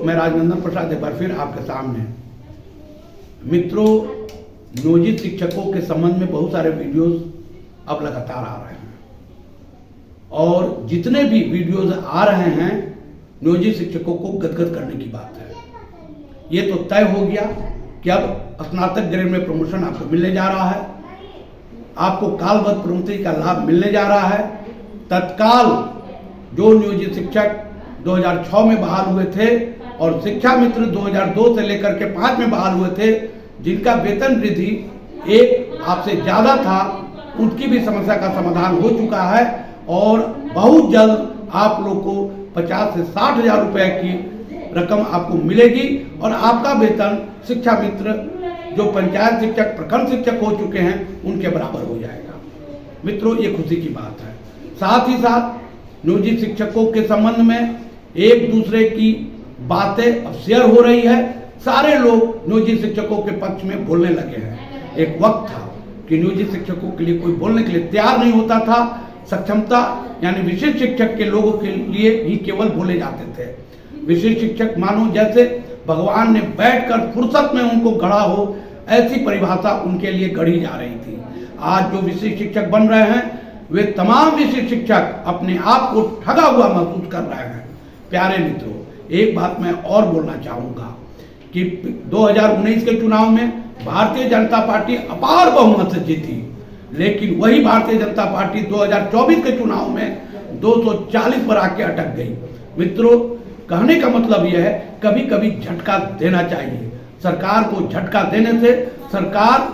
मैं राजनंदन प्रसाद एक बार फिर आपके सामने। मित्रों, नियोजित शिक्षकों के संबंध में बहुत सारे वीडियोस अब लगातार आ रहे हैं और जितने भी वीडियोस आ रहे हैं नियोजित शिक्षकों को गदगद करने की बात है। ये तो तय हो गया कि अब स्नातक ग्रेड में प्रमोशन आपको मिलने जा रहा है, आपको कालबद्ध प्रोन्नति का लाभ मिलने जा रहा है। तत्काल जो नियोजित शिक्षक 2006 में बहाल हुए थे और शिक्षा मित्र 2002 से लेकर के 5 में बहाल हुए थे, जिनका वेतन वृद्धि एक आपसे ज्यादा था, उनकी भी समस्या का समाधान हो चुका है और बहुत जल्द आप लोग को 50 से 60 हजार रुपए की रकम आपको मिलेगी और आपका वेतन शिक्षा मित्र जो पंचायत शिक्षक, प्रखंड शिक्षक हो चुके हैं, उनके बराबर हो जाएगा। मित्रों, ये खुशी की बात है। साथ ही साथ नियोजित शिक्षकों के संबंध में एक दूसरे की बातें अब शेयर हो रही है। सारे लोग नियोजित शिक्षकों के पक्ष में बोलने लगे हैं। एक वक्त था कि नियोजित शिक्षकों के लिए कोई बोलने के लिए तैयार नहीं होता था। सक्षमता यानी विशिष्ट शिक्षक के लोगों के लिए ही केवल बोले जाते थे। विशिष्ट शिक्षक मानो जैसे भगवान ने बैठकर फुर्सत में उनको गढ़ा हो, ऐसी परिभाषा उनके लिए गढ़ी जा रही थी। आज जो विशिष्ट शिक्षक बन रहे हैं, वे तमाम विशिष्ट शिक्षक अपने आप को ठगा हुआ महसूस कर रहे हैं। प्यारे मित्रों, एक बात मैं और बोलना चाहूंगा कि 2019 के चुनाव में भारतीय जनता पार्टी अपार बहुमत से जीती, लेकिन वही भारतीय जनता पार्टी 2024 के चुनाव में 240 पर आके अटक गई। मित्रों, कहने का मतलब यह है, कभी कभी झटका देना चाहिए। सरकार को झटका देने से सरकार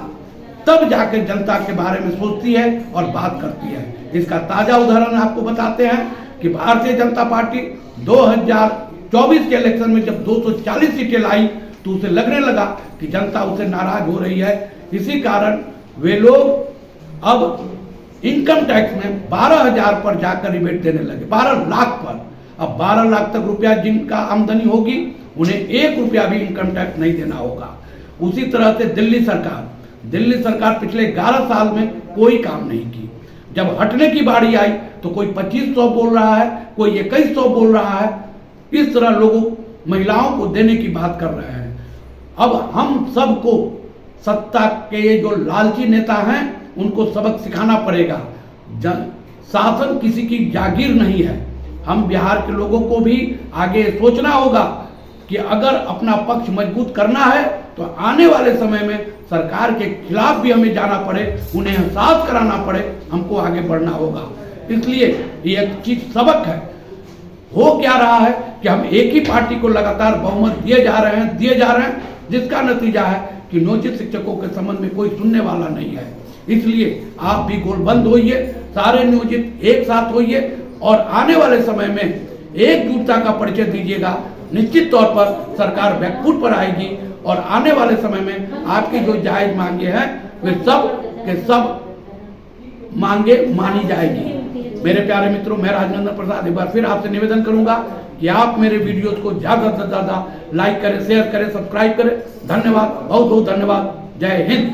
तब जाकर जनता के बारे में सोचती है और बात करती है। इसका ताजा उदाहरण आपको बताते हैं कि भारतीय जनता पार्टी 2024 के इलेक्शन में जब 240 सीटें लाई तो उसे लगने लगा कि जनता उसे नाराज हो रही है। इसी कारण वे लोग अब इनकम टैक्स में 12,000 पर जाकर रिबेट देने लगे, 12 लाख पर। अब 12 लाख तक रुपया जिनका आमदनी होगी, उन्हें 1 रुपया भी इनकम टैक्स नहीं देना होगा। उसी तरह से दिल्ली सरकार पिछले 11 साल में कोई काम नहीं की। जब हटने की बारी आई तो कोई 2500 बोल रहा है, कोई 2100 बोल रहा है। इस तरह लोगों महिलाओं को देने की बात कर रहे हैं। अब हम सबको सत्ता के जो लालची नेता हैं, उनको सबक सिखाना पड़ेगा। शासन किसी की जागीर नहीं है। हम बिहार के लोगों को भी आगे सोचना होगा कि अगर अपना पक्ष मजबूत करना है तो आने वाले समय में सरकार के खिलाफ भी हमें जाना पड़े, उन्हें एहसास कराना पड़े, हमको आगे बढ़ना होगा। इसलिए ये एक चीज सबक है। हो क्या रहा है कि हम एक ही पार्टी को लगातार बहुमत दिए जा रहे हैं, जिसका नतीजा है कि नियोजित शिक्षकों के संबंध में कोई सुनने वाला नहीं है। इसलिए आप भी गोलबंद होइए, सारे नियोजित एक साथ होइए और आने वाले समय में एकजुटता का परिचय दीजिएगा। निश्चित तौर पर सरकार बैकफुट पर आएगी और आने वाले समय में आपकी जो जायज मांगे हैं, वे सब के सब मांगे मानी जाएगी। मेरे प्यारे मित्रों, मैं राजनंदन प्रसाद एक बार फिर आपसे निवेदन करूंगा कि आप मेरे वीडियोस को ज्यादा से ज्यादा लाइक करें, शेयर करें, सब्सक्राइब करें। धन्यवाद, बहुत बहुत धन्यवाद। जय हिंद।